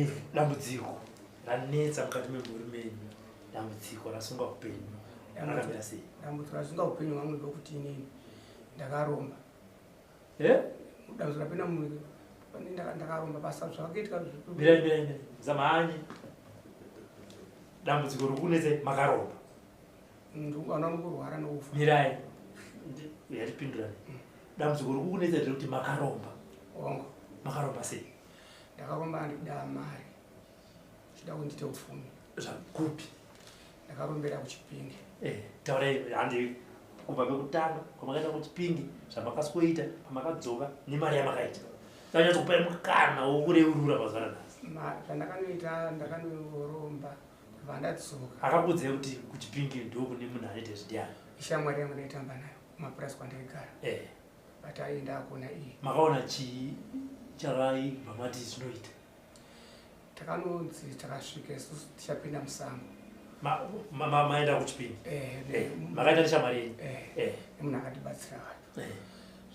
Dambudziko ranetsa mukati memhuri menyu, dambudziko rasunga upenyu rakamira sei? Dambudziko rasunga upenyu hwangu ndokuti inini ndakaromba. Dambudziko rapinda mumuviri ndakaromba basa zvakaitwa Mirai zamhanyi. Dambudziko rokunetsa makaromba. Ndikaona nokurwara nokufa. Mirai yatipindurani. Dambudziko rokunetsa nderekuti makaromba. Hongo. Makaromba sei? Ndakaromba ndikuda mari. Chida kundite upfumi. Zvakupi? Ndakarombera kuchipingi. Taurai handi kubva pekutanga kwamakaenda kuchipingi zvamakaswoita pamakadzoka nemari yamakaita. Tanyatsokupai mukana wokureurura mazuva anhasi. Zvandakanoita ndakanoromba kubva ndadzoka. Akakuudzai kuti kuchipingi ndokune munhu anoita zvidiyani? Ishamwari yangu ndaitamba nayo kumapurasi kwandaigara. But aenda akona iyi. Makaona chii chakaibva mati zvinoita? Takanonzi takasvika isusu tichapinda musango. Maenda kuchipingi? Makaita neshamwari yenyu? Nemunhu akatibatsira wacho.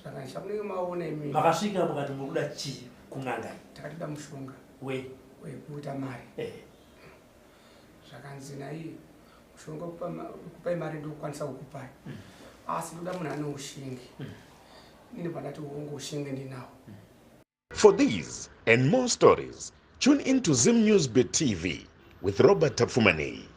Saka ndichamunenge maona imini. Makasvika mukati murikuda chii kun'anga? Takatida mushonga wekuita mari. Zvakanzi naiye mushonga kupai mari ndokukwanisa kukupai. Asi ndoda munhu ane ushingi. Ini pandati uongo ushingi ndinawo. For these and more stories, tune into Zim News Bit TV with Robert Tafumani.